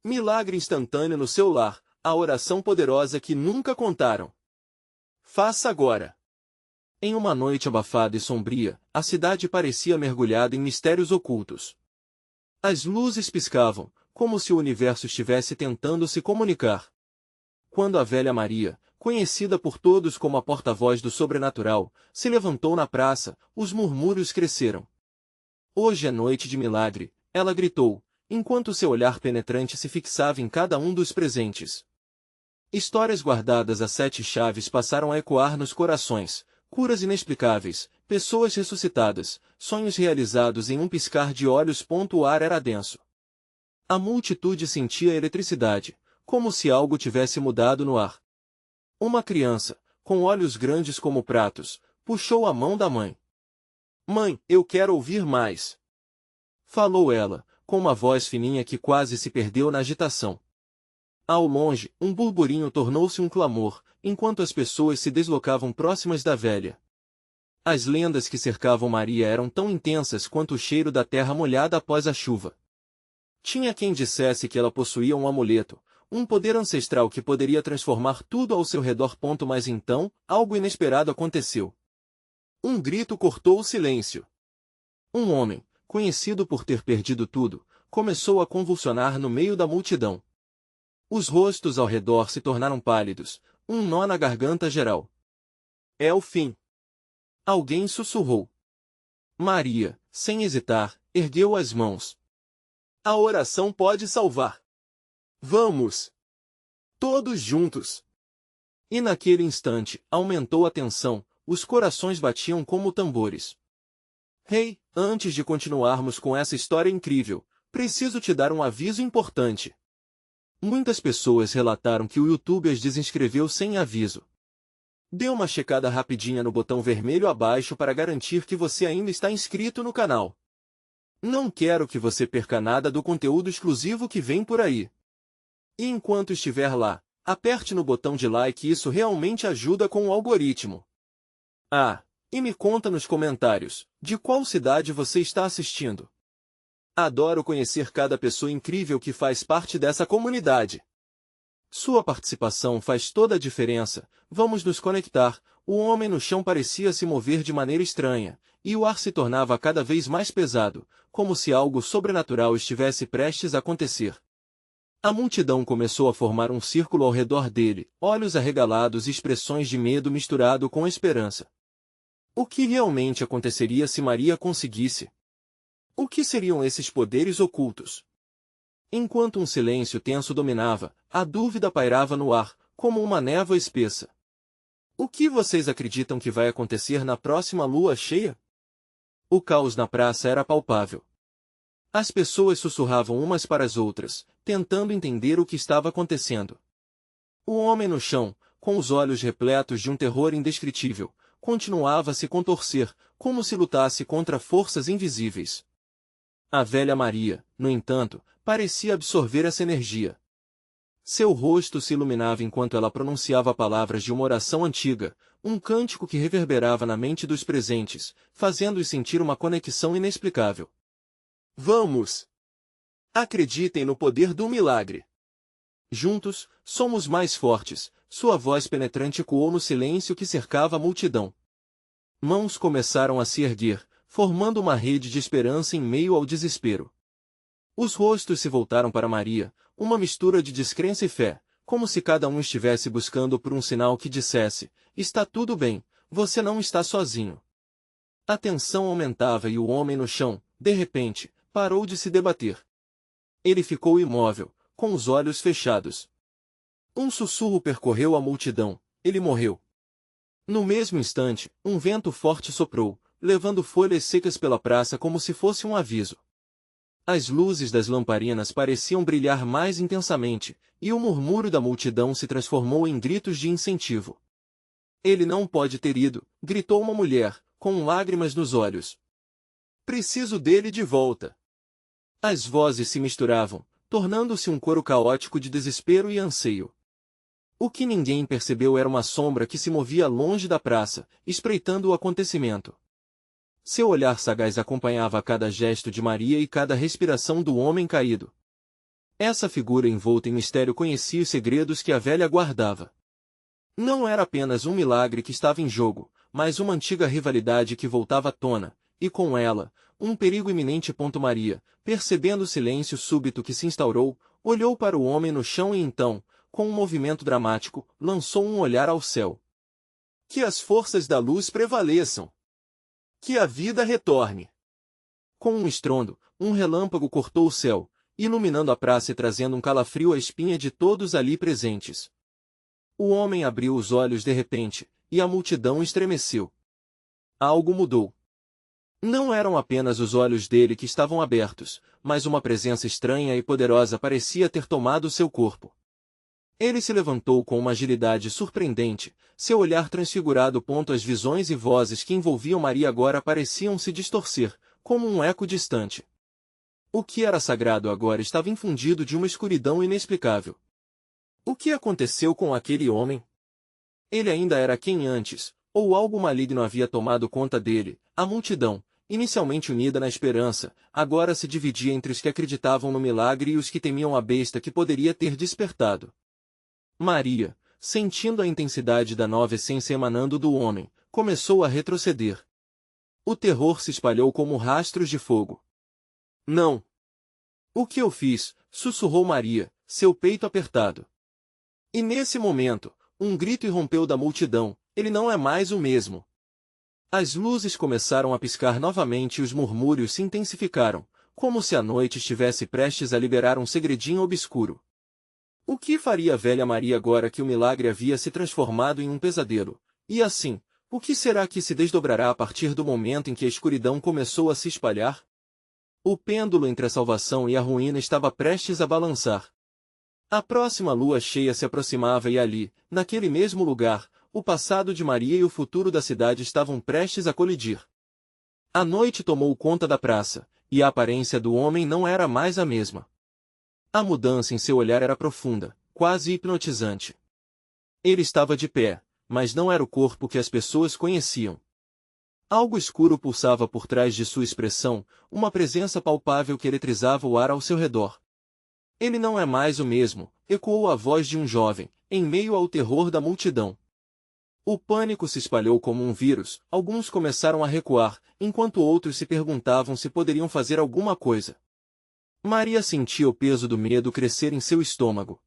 Milagre instantâneo no seu lar, a oração poderosa que nunca contaram. Faça agora. Em uma noite abafada e sombria, a cidade parecia mergulhada em mistérios ocultos. As luzes piscavam, como se o universo estivesse tentando se comunicar. Quando a velha Maria, conhecida por todos como a porta-voz do sobrenatural, se levantou na praça, os murmúrios cresceram. Hoje é noite de milagre, ela gritou, enquanto seu olhar penetrante se fixava em cada um dos presentes. Histórias guardadas a 7 chaves passaram a ecoar nos corações, curas inexplicáveis, pessoas ressuscitadas, sonhos realizados em um piscar de olhos. O ar era denso. A multitude sentia eletricidade, como se algo tivesse mudado no ar. Uma criança, com olhos grandes como pratos, puxou a mão da mãe. "Mãe, eu quero ouvir mais", falou ela, com uma voz fininha que quase se perdeu na agitação. Ao longe, um burburinho tornou-se um clamor, enquanto as pessoas se deslocavam próximas da velha. As lendas que cercavam Maria eram tão intensas quanto o cheiro da terra molhada após a chuva. Tinha quem dissesse que ela possuía um amuleto, um poder ancestral que poderia transformar tudo ao seu redor. Mas então, algo inesperado aconteceu. Um grito cortou o silêncio. Um homem, conhecido por ter perdido tudo, começou a convulsionar no meio da multidão. Os rostos ao redor se tornaram pálidos, um nó na garganta geral. "É o fim", alguém sussurrou. Maria, sem hesitar, ergueu as mãos. "A oração pode salvar. Vamos! Todos juntos!" E naquele instante, aumentou a tensão, os corações batiam como tambores. "Rei, antes de continuarmos com essa história incrível, preciso te dar um aviso importante." Muitas pessoas relataram que o YouTube as desinscreveu sem aviso. Dê uma checada rapidinha no botão vermelho abaixo para garantir que você ainda está inscrito no canal. Não quero que você perca nada do conteúdo exclusivo que vem por aí. E enquanto estiver lá, aperte no botão de like, isso realmente ajuda com o algoritmo. E me conta nos comentários, de qual cidade você está assistindo. Adoro conhecer cada pessoa incrível que faz parte dessa comunidade. Sua participação faz toda a diferença. Vamos nos conectar. O homem no chão parecia se mover de maneira estranha, e o ar se tornava cada vez mais pesado, como se algo sobrenatural estivesse prestes a acontecer. A multidão começou a formar um círculo ao redor dele, olhos arregalados e expressões de medo misturado com esperança. O que realmente aconteceria se Maria conseguisse? O que seriam esses poderes ocultos? Enquanto um silêncio tenso dominava, a dúvida pairava no ar, como uma névoa espessa. O que vocês acreditam que vai acontecer na próxima lua cheia? O caos na praça era palpável. As pessoas sussurravam umas para as outras, tentando entender o que estava acontecendo. O homem no chão, com os olhos repletos de um terror indescritível, continuava a se contorcer, como se lutasse contra forças invisíveis. A velha Maria, no entanto, parecia absorver essa energia. Seu rosto se iluminava enquanto ela pronunciava palavras de uma oração antiga, um cântico que reverberava na mente dos presentes, fazendo-os sentir uma conexão inexplicável. "Vamos! Acreditem no poder do milagre! Juntos, somos mais fortes", sua voz penetrante ecoou no silêncio que cercava a multidão. Mãos começaram a se erguer, formando uma rede de esperança em meio ao desespero. Os rostos se voltaram para Maria, uma mistura de descrença e fé, como se cada um estivesse buscando por um sinal que dissesse: "Está tudo bem, você não está sozinho." A tensão aumentava e o homem no chão, de repente, parou de se debater. Ele ficou imóvel, com os olhos fechados. Um sussurro percorreu a multidão: "Ele morreu." No mesmo instante, um vento forte soprou, levando folhas secas pela praça como se fosse um aviso. As luzes das lamparinas pareciam brilhar mais intensamente, e o murmúrio da multidão se transformou em gritos de incentivo. "Ele não pode ter ido", gritou uma mulher, com lágrimas nos olhos. "Preciso dele de volta." As vozes se misturavam, tornando-se um coro caótico de desespero e anseio. O que ninguém percebeu era uma sombra que se movia longe da praça, espreitando o acontecimento. Seu olhar sagaz acompanhava cada gesto de Maria e cada respiração do homem caído. Essa figura envolta em mistério conhecia os segredos que a velha guardava. Não era apenas um milagre que estava em jogo, mas uma antiga rivalidade que voltava à tona, e com ela, um perigo iminente. Maria, percebendo o silêncio súbito que se instaurou, olhou para o homem no chão e então, com um movimento dramático, lançou um olhar ao céu. Que as forças da luz prevaleçam! Que a vida retorne! Com um estrondo, um relâmpago cortou o céu, iluminando a praça e trazendo um calafrio à espinha de todos ali presentes. O homem abriu os olhos de repente, e a multidão estremeceu. Algo mudou. Não eram apenas os olhos dele que estavam abertos, mas uma presença estranha e poderosa parecia ter tomado seu corpo. Ele se levantou com uma agilidade surpreendente, seu olhar transfigurado. As visões e vozes que envolviam Maria agora pareciam se distorcer, como um eco distante. O que era sagrado agora estava infundido de uma escuridão inexplicável. O que aconteceu com aquele homem? Ele ainda era quem antes, ou algo maligno havia tomado conta dele? A multidão, inicialmente unida na esperança, agora se dividia entre os que acreditavam no milagre e os que temiam a besta que poderia ter despertado. Maria, sentindo a intensidade da nova essência emanando do homem, começou a retroceder. O terror se espalhou como rastros de fogo. Não! O que eu fiz? Sussurrou Maria, seu peito apertado. E nesse momento, um grito irrompeu da multidão: ele não é mais o mesmo. As luzes começaram a piscar novamente e os murmúrios se intensificaram, como se a noite estivesse prestes a liberar um segredinho obscuro. O que faria a velha Maria agora que o milagre havia se transformado em um pesadelo? E assim, o que será que se desdobrará a partir do momento em que a escuridão começou a se espalhar? O pêndulo entre a salvação e a ruína estava prestes a balançar. A próxima lua cheia se aproximava e ali, naquele mesmo lugar, o passado de Maria e o futuro da cidade estavam prestes a colidir. A noite tomou conta da praça, e a aparência do homem não era mais a mesma. A mudança em seu olhar era profunda, quase hipnotizante. Ele estava de pé, mas não era o corpo que as pessoas conheciam. Algo escuro pulsava por trás de sua expressão, uma presença palpável que eletrizava o ar ao seu redor. Ele não é mais o mesmo, ecoou a voz de um jovem, em meio ao terror da multidão. O pânico se espalhou como um vírus, alguns começaram a recuar, enquanto outros se perguntavam se poderiam fazer alguma coisa. Maria sentia o peso do medo crescer em seu estômago.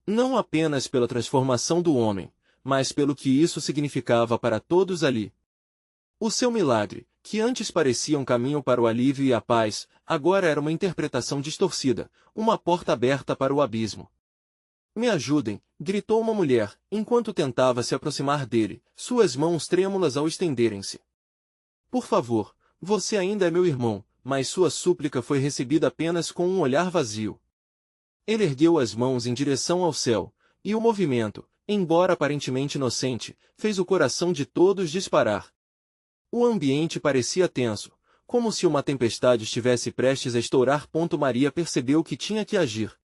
Não apenas pela transformação do homem, mas pelo que isso significava para todos ali. O seu milagre, que antes parecia um caminho para o alívio e a paz, agora era uma interpretação distorcida, uma porta aberta para o abismo. Me ajudem, gritou uma mulher, enquanto tentava se aproximar dele, suas mãos trêmulas ao estenderem-se. Por favor, você ainda é meu irmão, mas sua súplica foi recebida apenas com um olhar vazio. Ele ergueu as mãos em direção ao céu, e o movimento, embora aparentemente inocente, fez o coração de todos disparar. O ambiente parecia tenso, como se uma tempestade estivesse prestes a estourar. Maria percebeu que tinha que agir.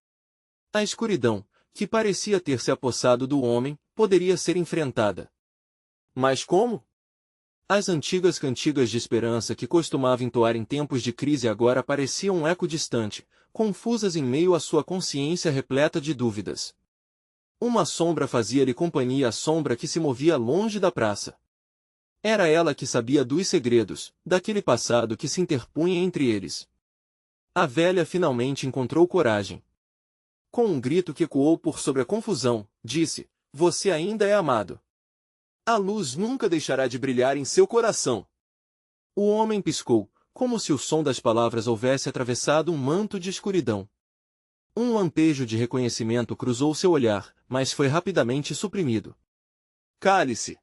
A escuridão, que parecia ter se apossado do homem, poderia ser enfrentada. Mas como? As antigas cantigas de esperança que costumava entoar em tempos de crise agora pareciam um eco distante, confusas em meio à sua consciência repleta de dúvidas. Uma sombra fazia-lhe companhia, a sombra que se movia longe da praça. Era ela que sabia dos segredos, daquele passado que se interpunha entre eles. A velha finalmente encontrou coragem. Com um grito que ecoou por sobre a confusão, disse: "Você ainda é amado. A luz nunca deixará de brilhar em seu coração." O homem piscou, como se o som das palavras houvesse atravessado um manto de escuridão. Um lampejo de reconhecimento cruzou seu olhar, mas foi rapidamente suprimido. "Cale-se!"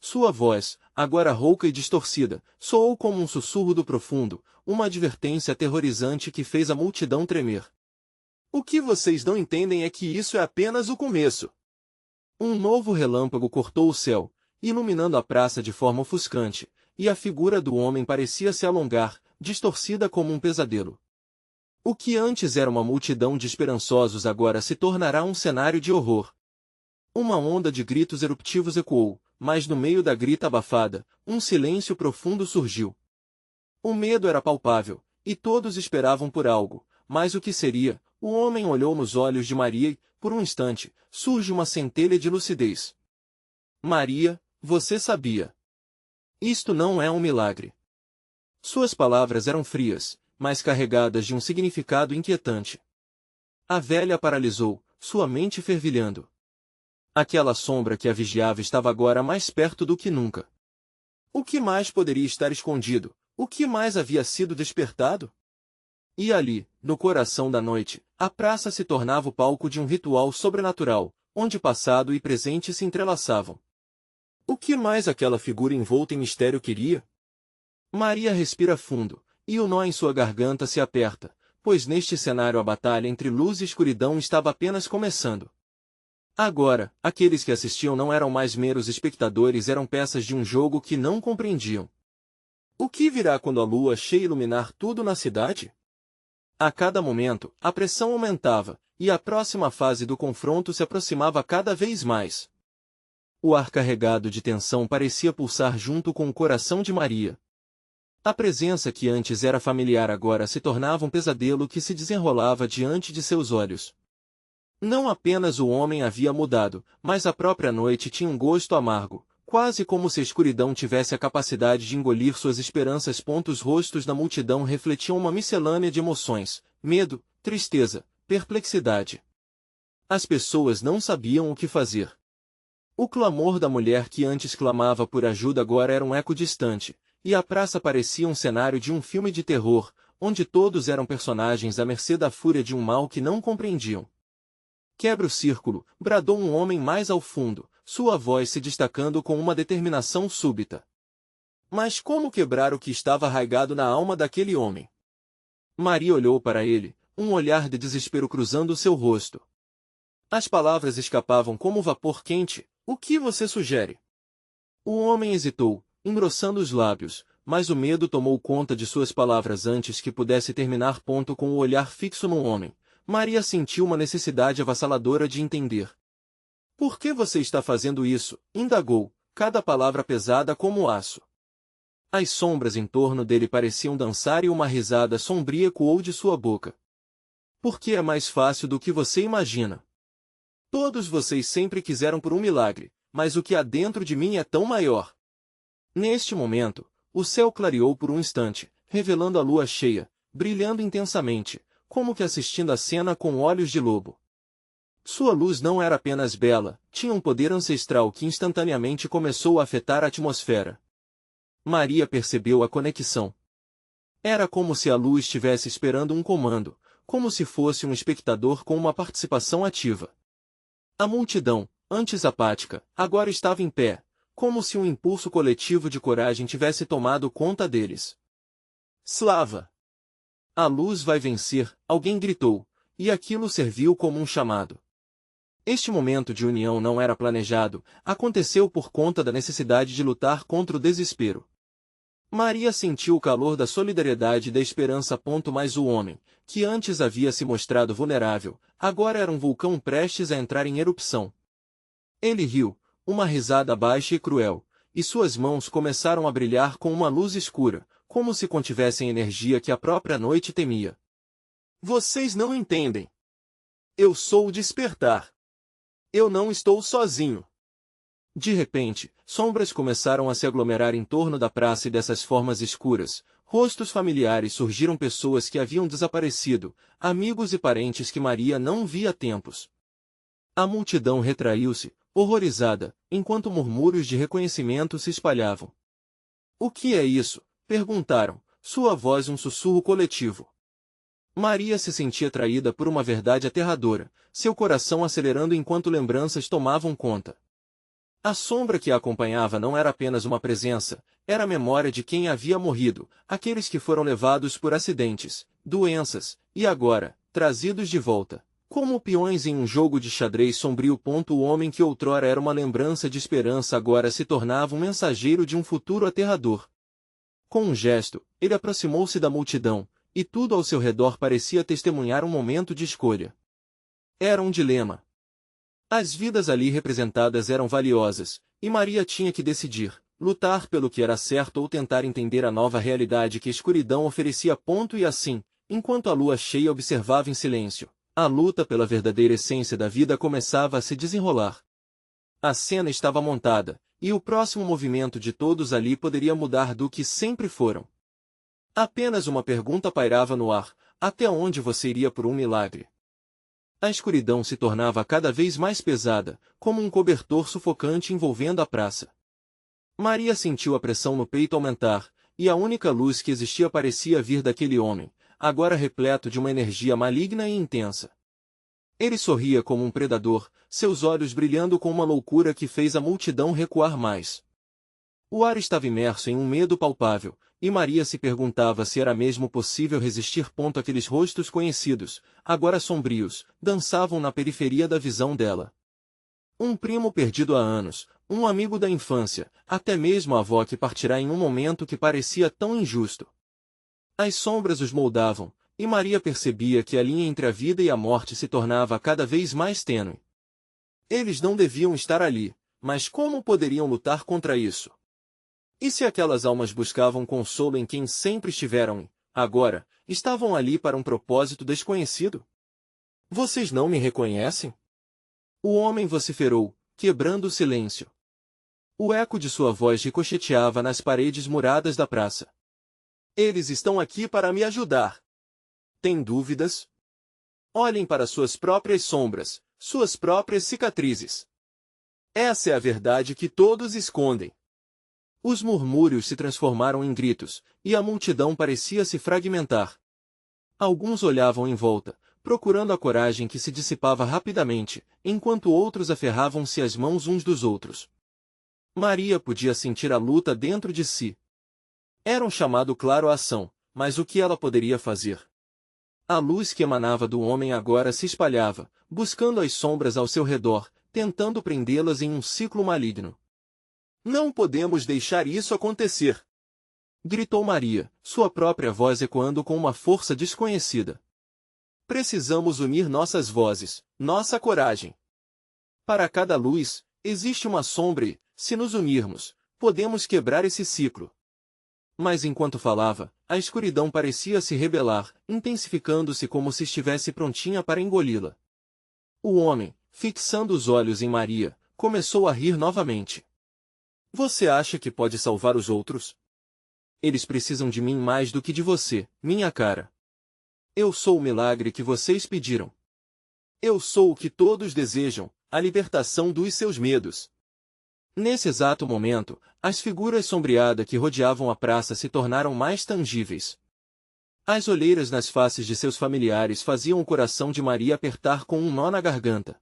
Sua voz, agora rouca e distorcida, soou como um sussurro do profundo, uma advertência aterrorizante que fez a multidão tremer. "O que vocês não entendem é que isso é apenas o começo." Um novo relâmpago cortou o céu, iluminando a praça de forma ofuscante, e a figura do homem parecia se alongar, distorcida como um pesadelo. O que antes era uma multidão de esperançosos agora se tornará um cenário de horror. Uma onda de gritos eruptivos ecoou, mas no meio da grita abafada, um silêncio profundo surgiu. O medo era palpável, e todos esperavam por algo, mas o que seria? O homem olhou nos olhos de Maria e, por um instante, surge uma centelha de lucidez. Maria, você sabia. Isto não é um milagre. Suas palavras eram frias, mas carregadas de um significado inquietante. A velha paralisou, sua mente fervilhando. Aquela sombra que a vigiava estava agora mais perto do que nunca. O que mais poderia estar escondido? O que mais havia sido despertado? E ali, no coração da noite, a praça se tornava o palco de um ritual sobrenatural, onde passado e presente se entrelaçavam. O que mais aquela figura envolta em mistério queria? Maria respira fundo, e o nó em sua garganta se aperta, pois neste cenário a batalha entre luz e escuridão estava apenas começando. Agora, aqueles que assistiam não eram mais meros espectadores, eram peças de um jogo que não compreendiam. O que virá quando a lua cheia iluminar tudo na cidade? A cada momento, a pressão aumentava, e a próxima fase do confronto se aproximava cada vez mais. O ar carregado de tensão parecia pulsar junto com o coração de Maria. A presença que antes era familiar agora se tornava um pesadelo que se desenrolava diante de seus olhos. Não apenas o homem havia mudado, mas a própria noite tinha um gosto amargo, quase como se a escuridão tivesse a capacidade de engolir suas esperanças. Os rostos da multidão refletiam uma miscelânea de emoções, medo, tristeza, perplexidade. As pessoas não sabiam o que fazer. O clamor da mulher que antes clamava por ajuda agora era um eco distante, e a praça parecia um cenário de um filme de terror, onde todos eram personagens à mercê da fúria de um mal que não compreendiam. Quebra o círculo, bradou um homem mais ao fundo, sua voz se destacando com uma determinação súbita. Mas como quebrar o que estava arraigado na alma daquele homem? Maria olhou para ele, um olhar de desespero cruzando seu rosto. As palavras escapavam como vapor quente. O que você sugere? O homem hesitou, engrossando os lábios, mas o medo tomou conta de suas palavras antes que pudesse terminar. Com o olhar fixo no homem, Maria sentiu uma necessidade avassaladora de entender. Por que você está fazendo isso? Indagou, cada palavra pesada como aço. As sombras em torno dele pareciam dançar e uma risada sombria ecoou de sua boca. Porque é mais fácil do que você imagina. Todos vocês sempre quiseram por um milagre, mas o que há dentro de mim é tão maior. Neste momento, o céu clareou por um instante, revelando a lua cheia, brilhando intensamente, como que assistindo a cena com olhos de lobo. Sua luz não era apenas bela, tinha um poder ancestral que instantaneamente começou a afetar a atmosfera. Maria percebeu a conexão. Era como se a luz estivesse esperando um comando, como se fosse um espectador com uma participação ativa. A multidão, antes apática, agora estava em pé, como se um impulso coletivo de coragem tivesse tomado conta deles. Slava! A luz vai vencer, alguém gritou, e aquilo serviu como um chamado. Este momento de união não era planejado, aconteceu por conta da necessidade de lutar contra o desespero. Maria sentiu o calor da solidariedade e da esperança. Mas o homem, que antes havia se mostrado vulnerável, agora era um vulcão prestes a entrar em erupção. Ele riu, uma risada baixa e cruel, e suas mãos começaram a brilhar com uma luz escura, como se contivessem energia que a própria noite temia. Vocês não entendem. Eu sou o despertar. Eu não estou sozinho. De repente, sombras começaram a se aglomerar em torno da praça e dessas formas escuras, rostos familiares surgiram, pessoas que haviam desaparecido, amigos e parentes que Maria não via há tempos. A multidão retraiu-se, horrorizada, enquanto murmúrios de reconhecimento se espalhavam. O que é isso? Perguntaram, sua voz um sussurro coletivo. Maria se sentia traída por uma verdade aterradora, seu coração acelerando enquanto lembranças tomavam conta. A sombra que a acompanhava não era apenas uma presença, era a memória de quem havia morrido, aqueles que foram levados por acidentes, doenças, e agora, trazidos de volta. Como peões em um jogo de xadrez sombrio. O homem que outrora era uma lembrança de esperança agora se tornava um mensageiro de um futuro aterrador. Com um gesto, ele aproximou-se da multidão, e tudo ao seu redor parecia testemunhar um momento de escolha. Era um dilema. As vidas ali representadas eram valiosas, e Maria tinha que decidir, lutar pelo que era certo ou tentar entender a nova realidade que a escuridão oferecia. E assim, enquanto a lua cheia observava em silêncio, A luta pela verdadeira essência da vida começava a se desenrolar. A cena estava montada, e o próximo movimento de todos ali poderia mudar do que sempre foram. Apenas uma pergunta pairava no ar: até onde você iria por um milagre? A escuridão se tornava cada vez mais pesada, como um cobertor sufocante envolvendo a praça. Maria sentiu a pressão no peito aumentar, e a única luz que existia parecia vir daquele homem, agora repleto de uma energia maligna e intensa. Ele sorria como um predador, seus olhos brilhando com uma loucura que fez a multidão recuar mais. O ar estava imerso em um medo palpável, e Maria se perguntava se era mesmo possível resistir. Aqueles rostos conhecidos, agora sombrios, dançavam na periferia da visão dela. Um primo perdido há anos, um amigo da infância, até mesmo a avó que partirá em um momento que parecia tão injusto. As sombras os moldavam, e Maria percebia que a linha entre a vida e a morte se tornava cada vez mais tênue. Eles não deviam estar ali, mas como poderiam lutar contra isso? E se aquelas almas buscavam consolo em quem sempre estiveram e, agora, estavam ali para um propósito desconhecido? Vocês não me reconhecem? O homem vociferou, quebrando o silêncio. O eco de sua voz ricocheteava nas paredes muradas da praça. Eles estão aqui para me ajudar. Tem dúvidas? Olhem para suas próprias sombras, suas próprias cicatrizes. Essa é a verdade que todos escondem. Os murmúrios se transformaram em gritos, e a multidão parecia se fragmentar. Alguns olhavam em volta, procurando a coragem que se dissipava rapidamente, enquanto outros aferravam-se às mãos uns dos outros. Maria podia sentir a luta dentro de si. Era um chamado claro à ação, mas o que ela poderia fazer? A luz que emanava do homem agora se espalhava, buscando as sombras ao seu redor, tentando prendê-las em um ciclo maligno. Não podemos deixar isso acontecer! Gritou Maria, sua própria voz ecoando com uma força desconhecida. Precisamos unir nossas vozes, nossa coragem. Para cada luz, existe uma sombra e, se nos unirmos, podemos quebrar esse ciclo. Mas enquanto falava, a escuridão parecia se rebelar, intensificando-se como se estivesse prontinha para engoli-la. O homem, fixando os olhos em Maria, começou a rir novamente. Você acha que pode salvar os outros? Eles precisam de mim mais do que de você, minha cara. Eu sou o milagre que vocês pediram. Eu sou o que todos desejam, a libertação dos seus medos. Nesse exato momento, as figuras sombreadas que rodeavam a praça se tornaram mais tangíveis. As olheiras nas faces de seus familiares faziam o coração de Maria apertar com um nó na garganta.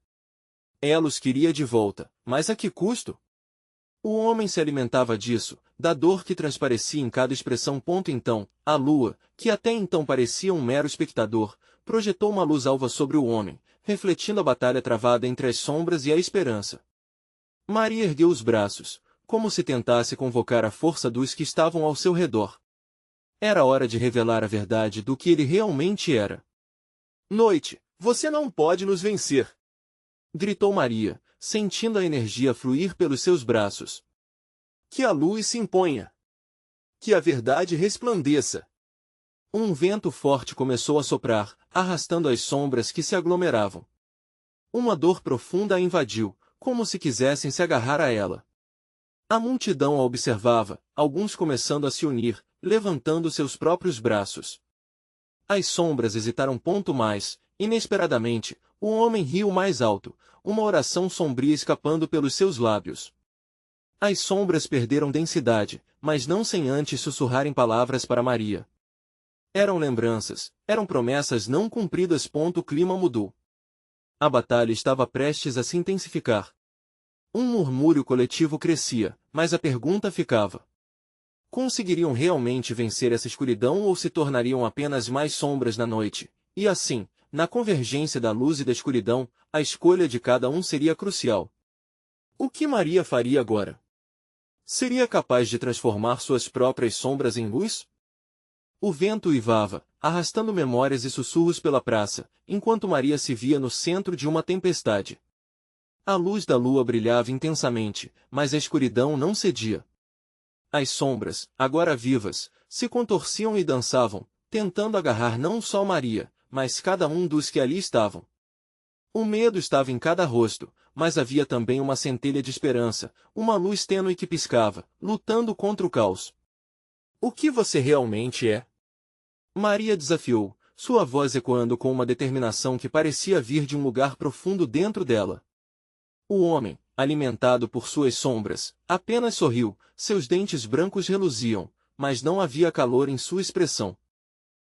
Ela os queria de volta, mas a que custo? O homem se alimentava disso, da dor que transparecia em cada expressão. Então, a lua, que até então parecia um mero espectador, projetou uma luz alva sobre o homem, refletindo a batalha travada entre as sombras e a esperança. Maria ergueu os braços, como se tentasse convocar a força dos que estavam ao seu redor. Era hora de revelar a verdade do que ele realmente era. Noite, você não pode nos vencer! Gritou Maria, sentindo a energia fluir pelos seus braços. Que a luz se imponha! Que a verdade resplandeça! Um vento forte começou a soprar, arrastando as sombras que se aglomeravam. Uma dor profunda a invadiu, como se quisessem se agarrar a ela. A multidão a observava, alguns começando a se unir, levantando seus próprios braços. As sombras hesitaram. Mais, inesperadamente, o homem riu mais alto, uma oração sombria escapando pelos seus lábios. As sombras perderam densidade, mas não sem antes sussurrarem palavras para Maria. Eram lembranças, eram promessas não cumpridas. O clima mudou. A batalha estava prestes a se intensificar. Um murmúrio coletivo crescia, mas a pergunta ficava: conseguiriam realmente vencer essa escuridão ou se tornariam apenas mais sombras na noite? E assim, na convergência da luz e da escuridão, a escolha de cada um seria crucial. O que Maria faria agora? Seria capaz de transformar suas próprias sombras em luz? O vento uivava, arrastando memórias e sussurros pela praça, enquanto Maria se via no centro de uma tempestade. A luz da lua brilhava intensamente, mas a escuridão não cedia. As sombras, agora vivas, se contorciam e dançavam, tentando agarrar não só Maria, mas cada um dos que ali estavam. O medo estava em cada rosto, mas havia também uma centelha de esperança, uma luz tênue que piscava, lutando contra o caos. O que você realmente é? Maria desafiou, sua voz ecoando com uma determinação que parecia vir de um lugar profundo dentro dela. O homem, alimentado por suas sombras, apenas sorriu, seus dentes brancos reluziam, mas não havia calor em sua expressão.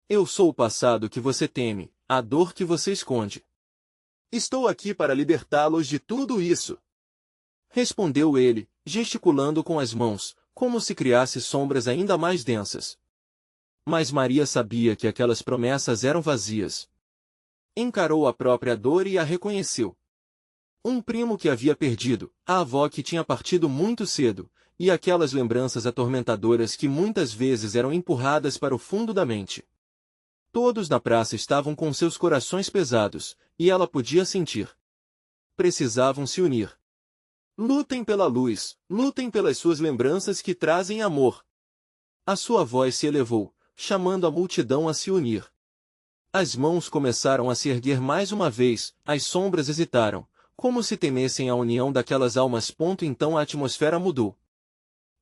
Eu sou o passado que você teme, a dor que você esconde. Estou aqui para libertá-los de tudo isso. Respondeu ele, gesticulando com as mãos, como se criasse sombras ainda mais densas. Mas Maria sabia que aquelas promessas eram vazias. Encarou a própria dor e a reconheceu. Um primo que havia perdido, a avó que tinha partido muito cedo, e aquelas lembranças atormentadoras que muitas vezes eram empurradas para o fundo da mente. Todos na praça estavam com seus corações pesados, e ela podia sentir. Precisavam se unir. Lutem pela luz, lutem pelas suas lembranças que trazem amor. A sua voz se elevou, chamando a multidão a se unir. As mãos começaram a se erguer mais uma vez, as sombras hesitaram, como se temessem a união daquelas almas. Então a atmosfera mudou.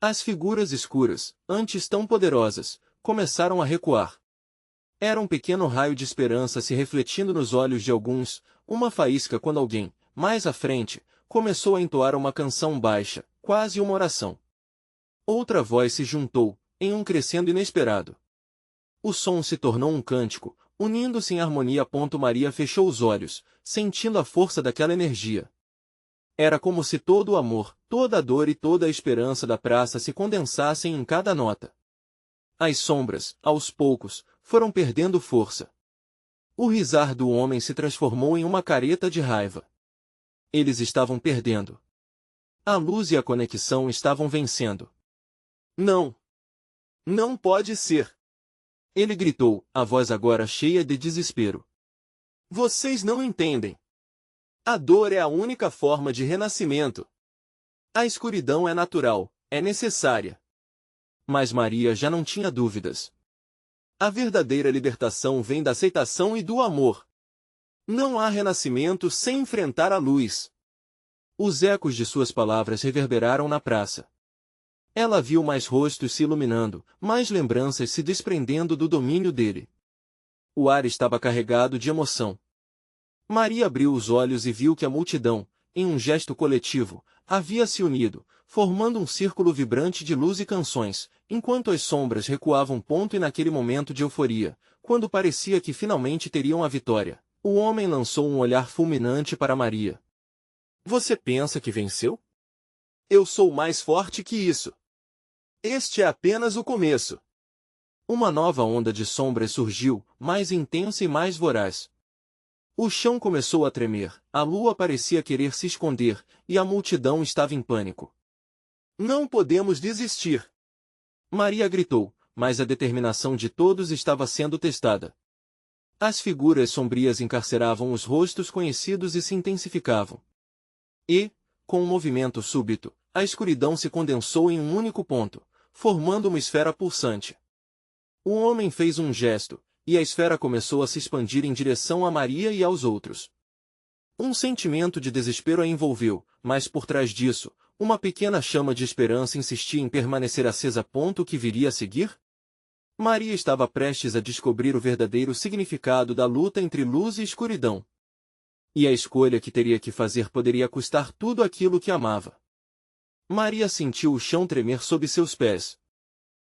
As figuras escuras, antes tão poderosas, começaram a recuar. Era um pequeno raio de esperança se refletindo nos olhos de alguns, uma faísca quando alguém, mais à frente, começou a entoar uma canção baixa, quase uma oração. Outra voz se juntou, em um crescendo inesperado. O som se tornou um cântico, unindo-se em harmonia. Maria fechou os olhos, sentindo a força daquela energia. Era como se todo o amor, toda a dor e toda a esperança da praça se condensassem em cada nota. As sombras, aos poucos, foram perdendo força. O risar do homem se transformou em uma careta de raiva. Eles estavam perdendo. A luz e a conexão estavam vencendo. Não! Não pode ser! Ele gritou, a voz agora cheia de desespero. Vocês não entendem. A dor é a única forma de renascimento. A escuridão é natural, é necessária. Mas Maria já não tinha dúvidas. A verdadeira libertação vem da aceitação e do amor. Não há renascimento sem enfrentar a luz. Os ecos de suas palavras reverberaram na praça. Ela viu mais rostos se iluminando, mais lembranças se desprendendo do domínio dele. O ar estava carregado de emoção. Maria abriu os olhos e viu que a multidão, em um gesto coletivo, havia se unido, formando um círculo vibrante de luz e canções, enquanto as sombras recuavam. E naquele momento de euforia, quando parecia que finalmente teriam a vitória, o homem lançou um olhar fulminante para Maria. Você pensa que venceu? Eu sou mais forte que isso. Este é apenas o começo. Uma nova onda de sombras surgiu, mais intensa e mais voraz. O chão começou a tremer, a lua parecia querer se esconder, e a multidão estava em pânico. Não podemos desistir! Maria gritou, mas a determinação de todos estava sendo testada. As figuras sombrias encarceravam os rostos conhecidos e se intensificavam. E, com um movimento súbito, a escuridão se condensou em um único ponto, formando uma esfera pulsante. O homem fez um gesto, e a esfera começou a se expandir em direção a Maria e aos outros. Um sentimento de desespero a envolveu, mas por trás disso, uma pequena chama de esperança insistia em permanecer acesa. O que viria a seguir? Maria estava prestes a descobrir o verdadeiro significado da luta entre luz e escuridão. E a escolha que teria que fazer poderia custar tudo aquilo que amava. Maria sentiu o chão tremer sob seus pés.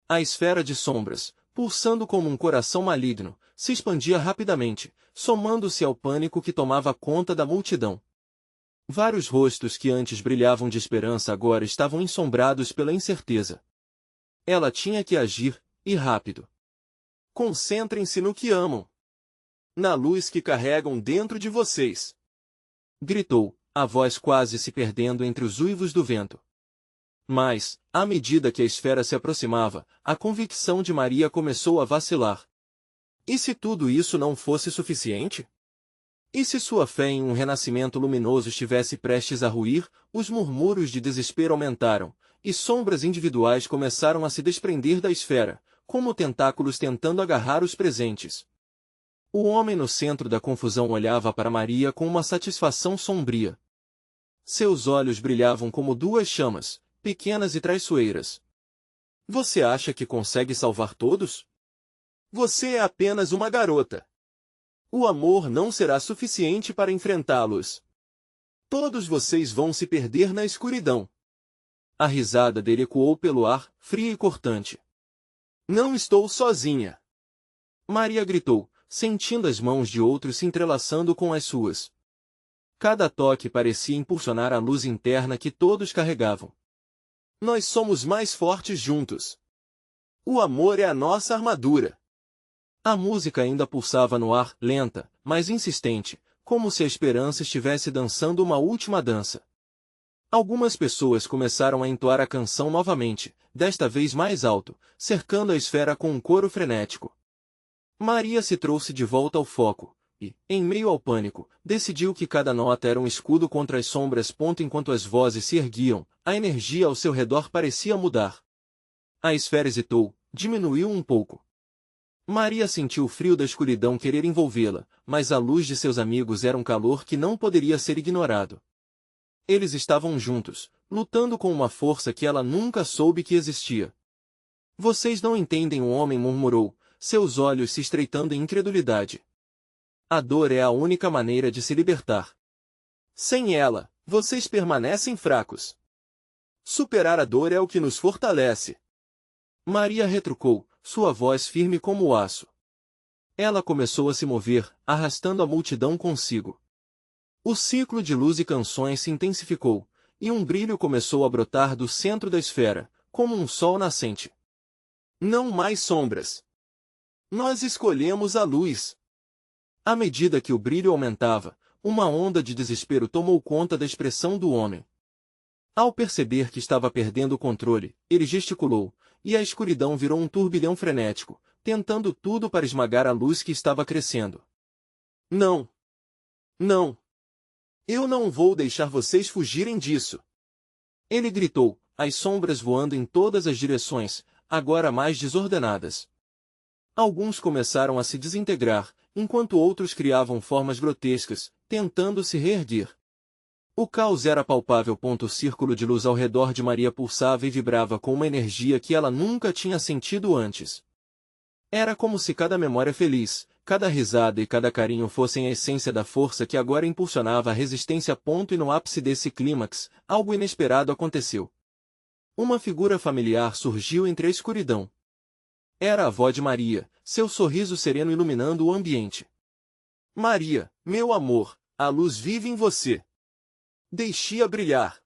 A esfera de sombras, pulsando como um coração maligno, se expandia rapidamente, somando-se ao pânico que tomava conta da multidão. Vários rostos que antes brilhavam de esperança agora estavam ensombrados pela incerteza. Ela tinha que agir, e rápido. Concentrem-se no que amam. Na luz que carregam dentro de vocês. Gritou, a voz quase se perdendo entre os uivos do vento. Mas, à medida que a esfera se aproximava, a convicção de Maria começou a vacilar. E se tudo isso não fosse suficiente? E se sua fé em um renascimento luminoso estivesse prestes a ruir? Os murmúrios de desespero aumentaram, e sombras individuais começaram a se desprender da esfera, como tentáculos tentando agarrar os presentes. O homem no centro da confusão olhava para Maria com uma satisfação sombria. Seus olhos brilhavam como duas chamas, pequenas e traiçoeiras. Você acha que consegue salvar todos? Você é apenas uma garota. O amor não será suficiente para enfrentá-los. Todos vocês vão se perder na escuridão. A risada dele ecoou pelo ar, fria e cortante. Não estou sozinha. Maria gritou, sentindo as mãos de outros se entrelaçando com as suas. Cada toque parecia impulsionar a luz interna que todos carregavam. Nós somos mais fortes juntos. O amor é a nossa armadura. A música ainda pulsava no ar, lenta, mas insistente, como se a esperança estivesse dançando uma última dança. Algumas pessoas começaram a entoar a canção novamente, desta vez mais alto, cercando a esfera com um coro frenético. Maria se trouxe de volta ao foco, e, em meio ao pânico, decidiu que cada nota era um escudo contra as sombras. Enquanto as vozes se erguiam, a energia ao seu redor parecia mudar. A esfera hesitou, diminuiu um pouco. Maria sentiu o frio da escuridão querer envolvê-la, mas a luz de seus amigos era um calor que não poderia ser ignorado. Eles estavam juntos, lutando com uma força que ela nunca soube que existia. Vocês não entendem, o homem murmurou, seus olhos se estreitando em incredulidade. A dor é a única maneira de se libertar. Sem ela, vocês permanecem fracos. Superar a dor é o que nos fortalece. Maria retrucou, sua voz firme como o aço. Ela começou a se mover, arrastando a multidão consigo. O ciclo de luz e canções se intensificou, e um brilho começou a brotar do centro da esfera, como um sol nascente. Não mais sombras. Nós escolhemos a luz. À medida que o brilho aumentava, uma onda de desespero tomou conta da expressão do homem. Ao perceber que estava perdendo o controle, ele gesticulou, e a escuridão virou um turbilhão frenético, tentando tudo para esmagar a luz que estava crescendo. Não! Não! Eu não vou deixar vocês fugirem disso! Ele gritou, as sombras voando em todas as direções, agora mais desordenadas. Alguns começaram a se desintegrar, enquanto outros criavam formas grotescas, tentando se reerguer. O caos era palpável. O círculo de luz ao redor de Maria pulsava e vibrava com uma energia que ela nunca tinha sentido antes. Era como se cada memória feliz, cada risada e cada carinho fossem a essência da força que agora impulsionava a resistência. E no ápice desse clímax, algo inesperado aconteceu. Uma figura familiar surgiu entre a escuridão. Era a avó de Maria, seu sorriso sereno iluminando o ambiente. Maria, meu amor, a luz vive em você. Deixe-a brilhar.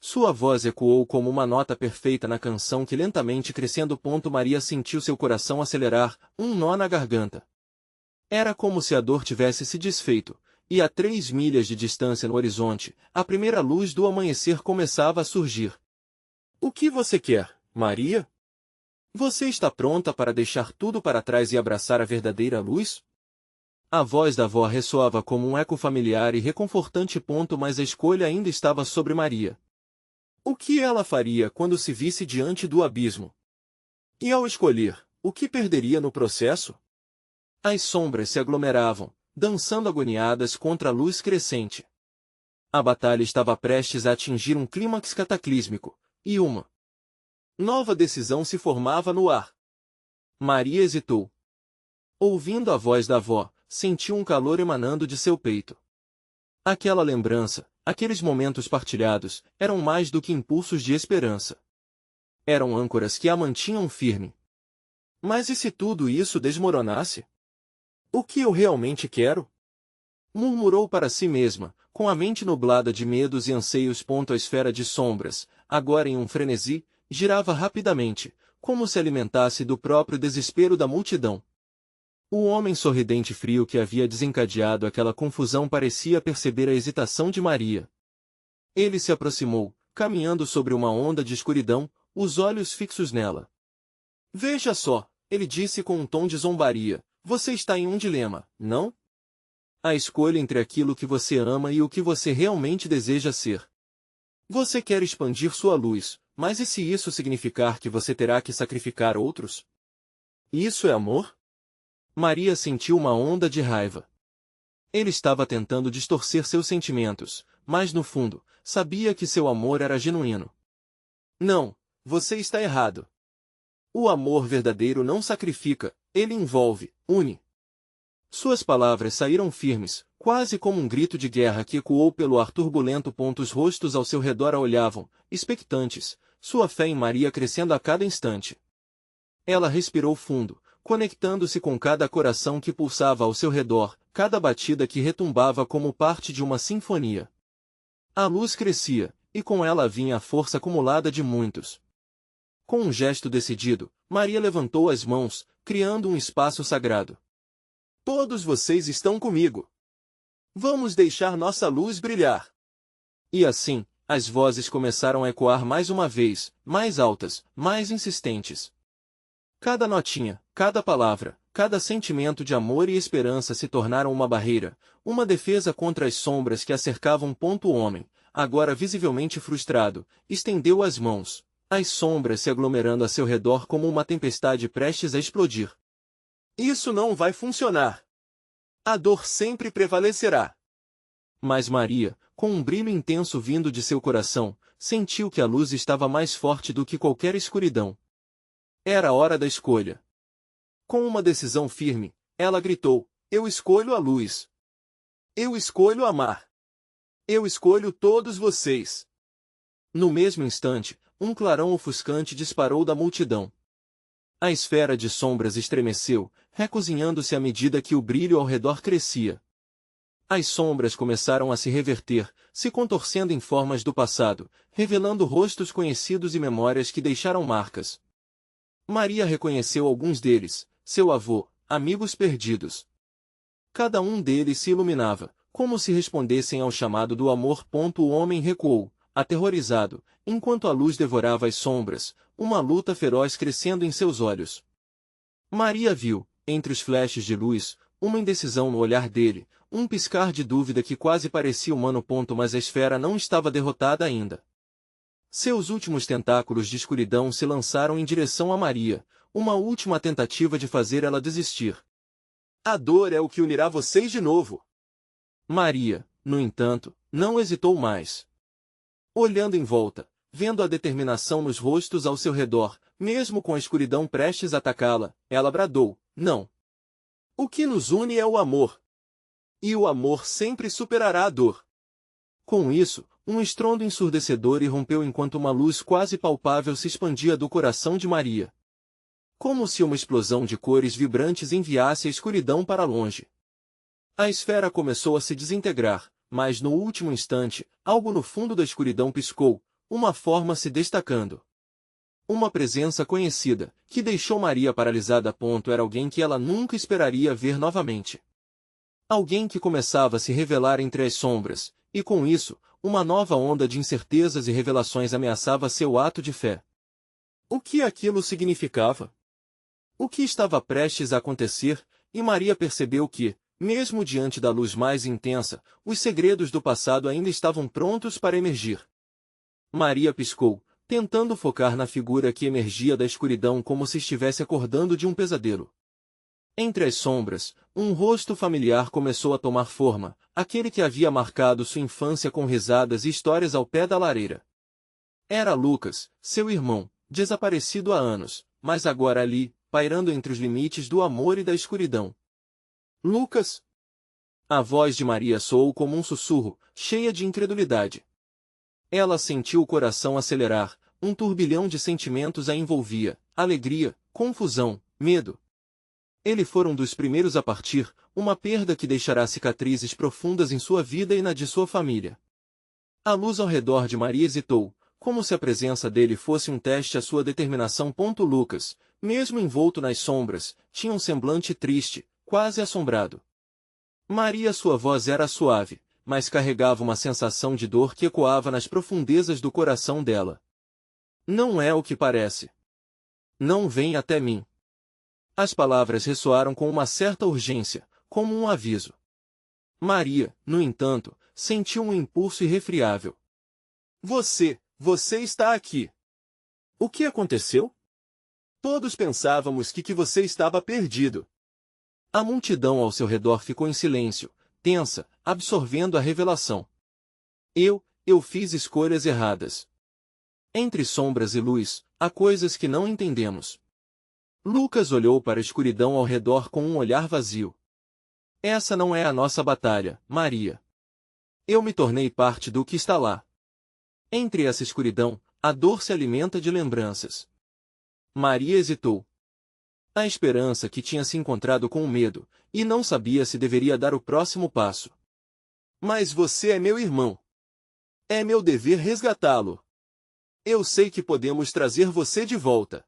Sua voz ecoou como uma nota perfeita na canção que lentamente crescendo. Maria sentiu seu coração acelerar, um nó na garganta. Era como se a dor tivesse se desfeito, e a 3 milhas de distância no horizonte, a primeira luz do amanhecer começava a surgir. O que você quer, Maria? Você está pronta para deixar tudo para trás e abraçar a verdadeira luz? A voz da avó ressoava como um eco familiar e reconfortante. Mas a escolha ainda estava sobre Maria. O que ela faria quando se visse diante do abismo? E ao escolher, o que perderia no processo? As sombras se aglomeravam, dançando agoniadas contra a luz crescente. A batalha estava prestes a atingir um clímax cataclísmico, e uma nova decisão se formava no ar. Maria hesitou. Ouvindo a voz da avó, sentiu um calor emanando de seu peito. Aquela lembrança, aqueles momentos partilhados, eram mais do que impulsos de esperança. Eram âncoras que a mantinham firme. Mas e se tudo isso desmoronasse? O que eu realmente quero? Murmurou para si mesma, com a mente nublada de medos e anseios. A esfera de sombras, agora em um frenesi, girava rapidamente, como se alimentasse do próprio desespero da multidão. O homem sorridente e frio que havia desencadeado aquela confusão parecia perceber a hesitação de Maria. Ele se aproximou, caminhando sobre uma onda de escuridão, os olhos fixos nela. Veja só, ele disse com um tom de zombaria, você está em um dilema, não? A escolha entre aquilo que você ama e o que você realmente deseja ser. Você quer expandir sua luz, mas e se isso significar que você terá que sacrificar outros? Isso é amor? Maria sentiu uma onda de raiva. Ele estava tentando distorcer seus sentimentos, mas no fundo, sabia que seu amor era genuíno. Não, você está errado. O amor verdadeiro não sacrifica, ele envolve, une. Suas palavras saíram firmes, quase como um grito de guerra que ecoou pelo ar turbulento. Os rostos ao seu redor a olhavam, expectantes, sua fé em Maria crescendo a cada instante. Ela respirou fundo, conectando-se com cada coração que pulsava ao seu redor, cada batida que retumbava como parte de uma sinfonia. A luz crescia, e com ela vinha a força acumulada de muitos. Com um gesto decidido, Maria levantou as mãos, criando um espaço sagrado. Todos vocês estão comigo. Vamos deixar nossa luz brilhar. E assim, as vozes começaram a ecoar mais uma vez, mais altas, mais insistentes. Cada notinha, cada palavra, cada sentimento de amor e esperança se tornaram uma barreira, uma defesa contra as sombras que a cercavam. O homem, agora visivelmente frustrado, estendeu as mãos, as sombras se aglomerando a seu redor como uma tempestade prestes a explodir. Isso não vai funcionar. A dor sempre prevalecerá. Mas Maria, com um brilho intenso vindo de seu coração, sentiu que a luz estava mais forte do que qualquer escuridão. Era a hora da escolha. Com uma decisão firme, ela gritou: eu escolho a luz. Eu escolho amar. Eu escolho todos vocês. No mesmo instante, um clarão ofuscante disparou da multidão. A esfera de sombras estremeceu, recozinhando-se à medida que o brilho ao redor crescia. As sombras começaram a se reverter, se contorcendo em formas do passado, revelando rostos conhecidos e memórias que deixaram marcas. Maria reconheceu alguns deles, seu avô, amigos perdidos. Cada um deles se iluminava, como se respondessem ao chamado do amor. O homem recuou, aterrorizado, enquanto a luz devorava as sombras, uma luta feroz crescendo em seus olhos. Maria viu, entre os flashes de luz, uma indecisão no olhar dele, um piscar de dúvida que quase parecia humano. Mas a esfera não estava derrotada ainda. Seus últimos tentáculos de escuridão se lançaram em direção a Maria, uma última tentativa de fazer ela desistir. A dor é o que unirá vocês de novo. Maria, no entanto, não hesitou mais. Olhando em volta, vendo a determinação nos rostos ao seu redor, mesmo com a escuridão prestes a atacá-la, ela bradou: não. O que nos une é o amor. E o amor sempre superará a dor. Com isso, um estrondo ensurdecedor irrompeu enquanto uma luz quase palpável se expandia do coração de Maria. Como se uma explosão de cores vibrantes enviasse a escuridão para longe. A esfera começou a se desintegrar, mas no último instante, algo no fundo da escuridão piscou, uma forma se destacando. Uma presença conhecida, que deixou Maria paralisada. Era alguém que ela nunca esperaria ver novamente. Alguém que começava a se revelar entre as sombras, e com isso, uma nova onda de incertezas e revelações ameaçava seu ato de fé. O que aquilo significava? O que estava prestes a acontecer? E Maria percebeu que, mesmo diante da luz mais intensa, os segredos do passado ainda estavam prontos para emergir. Maria piscou, tentando focar na figura que emergia da escuridão como se estivesse acordando de um pesadelo. Entre as sombras, um rosto familiar começou a tomar forma, aquele que havia marcado sua infância com risadas e histórias ao pé da lareira. Era Lucas, seu irmão, desaparecido há anos, mas agora ali, pairando entre os limites do amor e da escuridão. Lucas? A voz de Maria soou como um sussurro, cheia de incredulidade. Ela sentiu o coração acelerar, um turbilhão de sentimentos a envolvia: alegria, confusão, medo. Eles foram dos primeiros a partir, uma perda que deixará cicatrizes profundas em sua vida e na de sua família. A luz ao redor de Maria hesitou, como se a presença dele fosse um teste à sua determinação. Lucas, mesmo envolto nas sombras, tinha um semblante triste, quase assombrado. Maria, sua voz era suave, mas carregava uma sensação de dor que ecoava nas profundezas do coração dela. Não é o que parece. Não vem até mim. As palavras ressoaram com uma certa urgência, como um aviso. Maria, no entanto, sentiu um impulso irrefriável. Você está aqui. O que aconteceu? Todos pensávamos que você estava perdido. A multidão ao seu redor ficou em silêncio, tensa, absorvendo a revelação. Eu fiz escolhas erradas. Entre sombras e luz, há coisas que não entendemos. Lucas olhou para a escuridão ao redor com um olhar vazio. Essa não é a nossa batalha, Maria. Eu me tornei parte do que está lá. Entre essa escuridão, a dor se alimenta de lembranças. Maria hesitou. A esperança que tinha se encontrado com o medo, e não sabia se deveria dar o próximo passo. Mas você é meu irmão. É meu dever resgatá-lo. Eu sei que podemos trazer você de volta.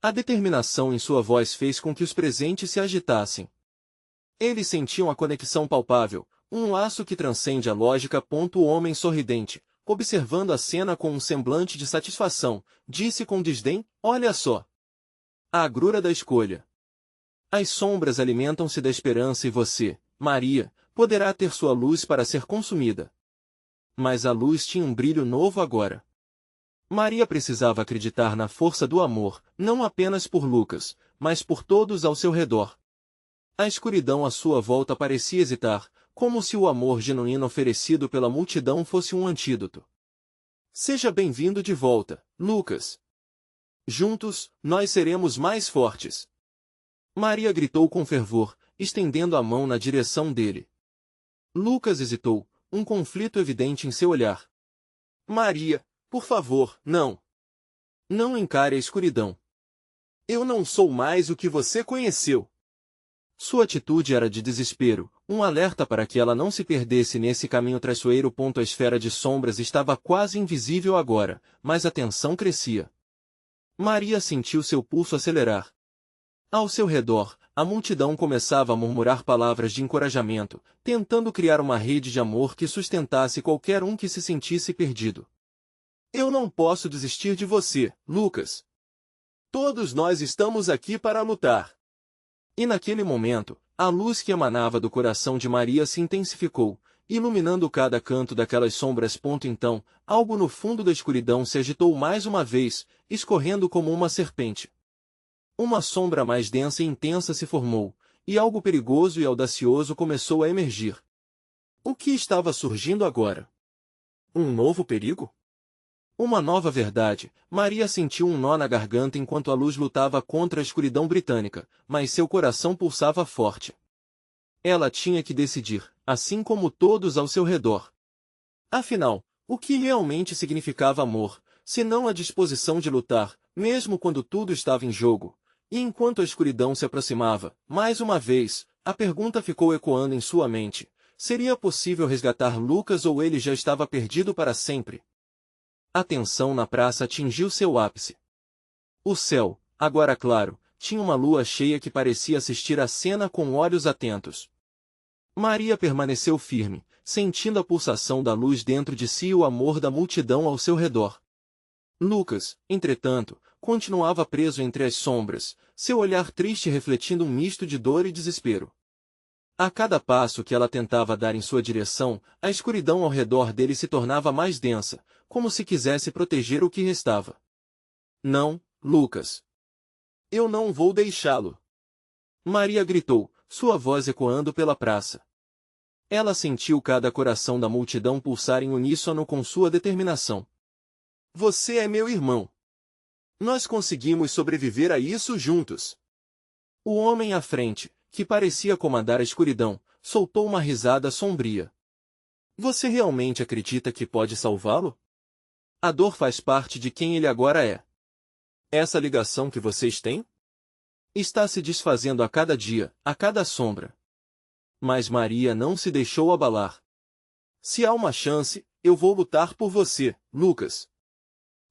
A determinação em sua voz fez com que os presentes se agitassem. Eles sentiam a conexão palpável, um laço que transcende a lógica. O homem sorridente, observando a cena com um semblante de satisfação, disse com desdém: olha só. A agrura da escolha. As sombras alimentam-se da esperança e você, Maria, poderá ter sua luz para ser consumida. Mas a luz tinha um brilho novo agora. Maria precisava acreditar na força do amor, não apenas por Lucas, mas por todos ao seu redor. A escuridão à sua volta parecia hesitar, como se o amor genuíno oferecido pela multidão fosse um antídoto. Seja bem-vindo de volta, Lucas. Juntos, nós seremos mais fortes. Maria gritou com fervor, estendendo a mão na direção dele. Lucas hesitou, um conflito evidente em seu olhar. Maria, por favor, não. Não encare a escuridão. Eu não sou mais o que você conheceu. Sua atitude era de desespero, um alerta para que ela não se perdesse nesse caminho traiçoeiro. A esfera de sombras estava quase invisível agora, mas a tensão crescia. Maria sentiu seu pulso acelerar. Ao seu redor, a multidão começava a murmurar palavras de encorajamento, tentando criar uma rede de amor que sustentasse qualquer um que se sentisse perdido. Eu não posso desistir de você, Lucas. Todos nós estamos aqui para lutar. E naquele momento, a luz que emanava do coração de Maria se intensificou, iluminando cada canto daquelas sombras. Então, algo no fundo da escuridão se agitou mais uma vez, escorrendo como uma serpente. Uma sombra mais densa e intensa se formou, e algo perigoso e audacioso começou a emergir. O que estava surgindo agora? Um novo perigo? Uma nova verdade. Maria sentiu um nó na garganta enquanto a luz lutava contra a escuridão britânica, mas seu coração pulsava forte. Ela tinha que decidir, assim como todos ao seu redor. Afinal, o que realmente significava amor, se não a disposição de lutar, mesmo quando tudo estava em jogo? E enquanto a escuridão se aproximava, mais uma vez, a pergunta ficou ecoando em sua mente: seria possível resgatar Lucas ou ele já estava perdido para sempre? A tensão na praça atingiu seu ápice. O céu, agora claro, tinha uma lua cheia que parecia assistir à cena com olhos atentos. Maria permaneceu firme, sentindo a pulsação da luz dentro de si e o amor da multidão ao seu redor. Lucas, entretanto, continuava preso entre as sombras, seu olhar triste refletindo um misto de dor e desespero. A cada passo que ela tentava dar em sua direção, a escuridão ao redor dele se tornava mais densa, como se quisesse proteger o que restava. Não, Lucas. Eu não vou deixá-lo. Maria gritou, sua voz ecoando pela praça. Ela sentiu cada coração da multidão pulsar em uníssono com sua determinação. Você é meu irmão. Nós conseguimos sobreviver a isso juntos. O homem à frente, que parecia comandar a escuridão, soltou uma risada sombria. Você realmente acredita que pode salvá-lo? A dor faz parte de quem ele agora é. Essa ligação que vocês têm? Está se desfazendo a cada dia, a cada sombra. Mas Maria não se deixou abalar. Se há uma chance, eu vou lutar por você, Lucas.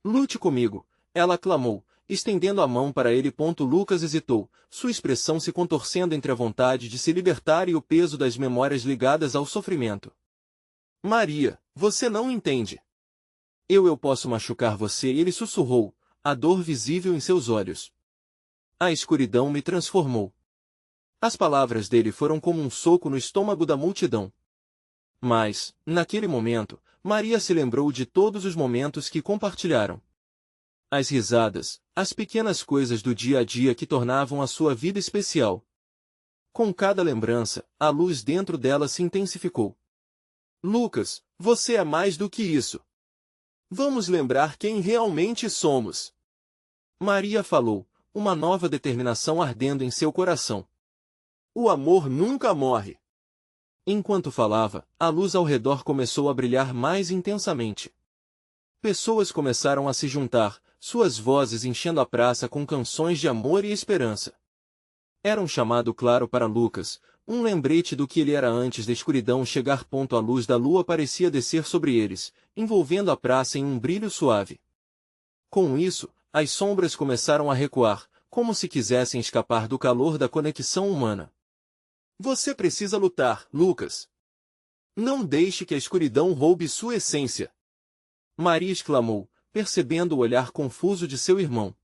Lute comigo, ela clamou, estendendo a mão para ele. Lucas hesitou, sua expressão se contorcendo entre a vontade de se libertar e o peso das memórias ligadas ao sofrimento. Maria, você não entende. Eu posso machucar você, ele sussurrou, a dor visível em seus olhos. A escuridão me transformou. As palavras dele foram como um soco no estômago da multidão. Mas, naquele momento, Maria se lembrou de todos os momentos que compartilharam. As risadas, as pequenas coisas do dia a dia que tornavam a sua vida especial. Com cada lembrança, a luz dentro dela se intensificou. Lucas, você é mais do que isso. Vamos lembrar quem realmente somos. Maria falou, uma nova determinação ardendo em seu coração. O amor nunca morre. Enquanto falava, a luz ao redor começou a brilhar mais intensamente. Pessoas começaram a se juntar, suas vozes enchendo a praça com canções de amor e esperança. Era um chamado claro para Lucas, um lembrete do que ele era antes da escuridão chegar. A luz da lua parecia descer sobre eles, envolvendo a praça em um brilho suave. Com isso, as sombras começaram a recuar, como se quisessem escapar do calor da conexão humana. Você precisa lutar, Lucas. Não deixe que a escuridão roube sua essência. Maria exclamou, percebendo o olhar confuso de seu irmão.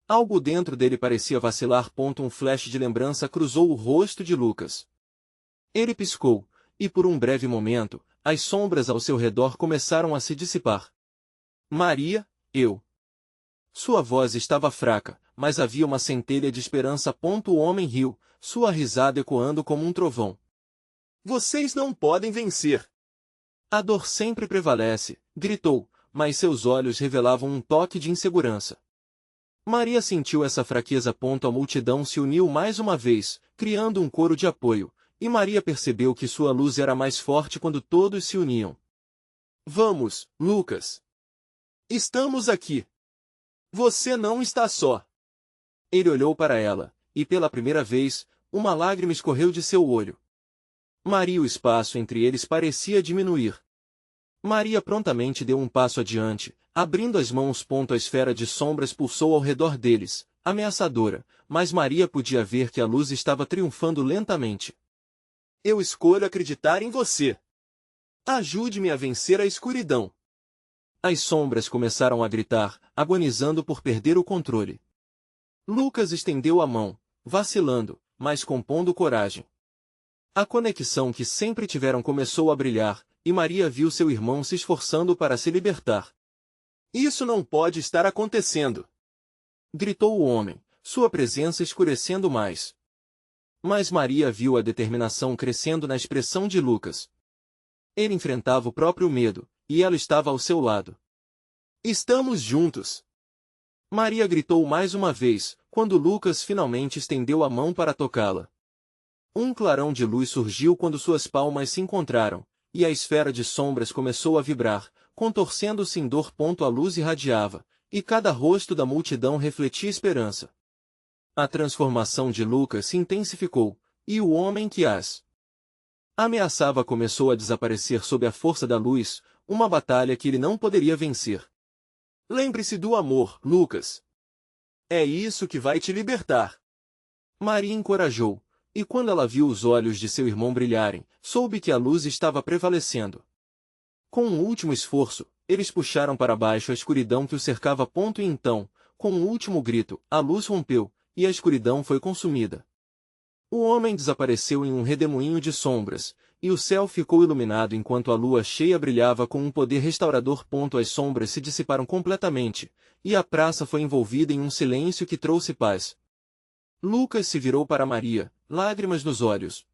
Algo dentro dele parecia vacilar. Um flash de lembrança cruzou o rosto de Lucas. Ele piscou, e por um breve momento, as sombras ao seu redor começaram a se dissipar. Maria, eu. Sua voz estava fraca, mas havia uma centelha de esperança. O homem riu, sua risada ecoando como um trovão. Vocês não podem vencer. A dor sempre prevalece, gritou, mas seus olhos revelavam um toque de insegurança. Maria sentiu essa fraqueza. A multidão se uniu mais uma vez, criando um coro de apoio, e Maria percebeu que sua luz era mais forte quando todos se uniam. Vamos, Lucas. Estamos aqui. Você não está só. Ele olhou para ela, e pela primeira vez, uma lágrima escorreu de seu olho. Maria, o espaço entre eles parecia diminuir. Maria prontamente deu um passo adiante, abrindo as mãos. A esfera de sombras pulsou ao redor deles, ameaçadora, mas Maria podia ver que a luz estava triunfando lentamente. Eu escolho acreditar em você. Ajude-me a vencer a escuridão. As sombras começaram a gritar, agonizando por perder o controle. Lucas estendeu a mão, vacilando, mas compondo coragem. A conexão que sempre tiveram começou a brilhar, e Maria viu seu irmão se esforçando para se libertar. Isso não pode estar acontecendo! Gritou o homem, sua presença escurecendo mais. Mas Maria viu a determinação crescendo na expressão de Lucas. Ele enfrentava o próprio medo, e ela estava ao seu lado. Estamos juntos! Maria gritou mais uma vez, quando Lucas finalmente estendeu a mão para tocá-la. Um clarão de luz surgiu quando suas palmas se encontraram, e a esfera de sombras começou a vibrar, contorcendo-se em dor. A luz irradiava, e cada rosto da multidão refletia esperança. A transformação de Lucas se intensificou, e o homem que as ameaçava começou a desaparecer sob a força da luz, uma batalha que ele não poderia vencer. Lembre-se do amor, Lucas. É isso que vai te libertar. Maria encorajou, e quando ela viu os olhos de seu irmão brilharem, soube que a luz estava prevalecendo. Com um último esforço, eles puxaram para baixo a escuridão que o cercava. E então, com um último grito, a luz rompeu, e a escuridão foi consumida. O homem desapareceu em um redemoinho de sombras, e o céu ficou iluminado enquanto a lua cheia brilhava com um poder restaurador. As sombras se dissiparam completamente, e a praça foi envolvida em um silêncio que trouxe paz. Lucas se virou para Maria, lágrimas nos olhos.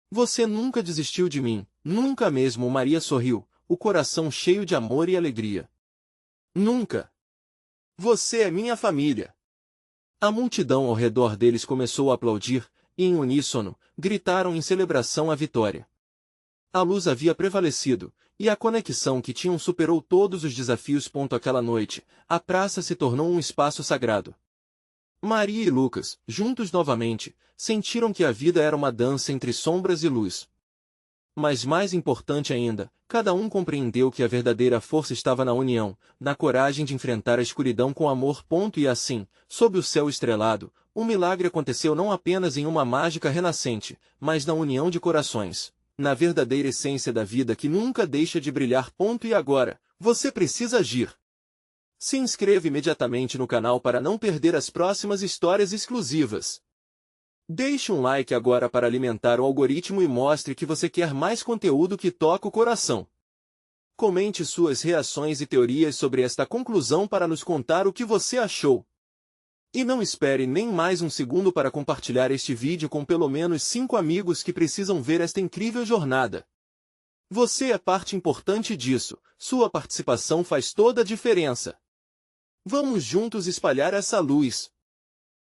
Você nunca desistiu de mim, nunca mesmo. Maria sorriu, o coração cheio de amor e alegria. Nunca. Você é minha família. A multidão ao redor deles começou a aplaudir, e em uníssono, gritaram em celebração à vitória. A luz havia prevalecido, e a conexão que tinham superou todos os desafios. Aquela noite, a praça se tornou um espaço sagrado. Maria e Lucas, juntos novamente, sentiram que a vida era uma dança entre sombras e luz. Mas mais importante ainda, cada um compreendeu que a verdadeira força estava na união, na coragem de enfrentar a escuridão com amor. E assim, sob o céu estrelado, um milagre aconteceu não apenas em uma mágica renascente, mas na união de corações, na verdadeira essência da vida que nunca deixa de brilhar. E agora, você precisa agir. Se inscreva imediatamente no canal para não perder as próximas histórias exclusivas. Deixe um like agora para alimentar o algoritmo e mostre que você quer mais conteúdo que toca o coração. Comente suas reações e teorias sobre esta conclusão para nos contar o que você achou. E não espere nem mais um segundo para compartilhar este vídeo com pelo menos 5 amigos que precisam ver esta incrível jornada. Você é parte importante disso, sua participação faz toda a diferença. Vamos juntos espalhar essa luz.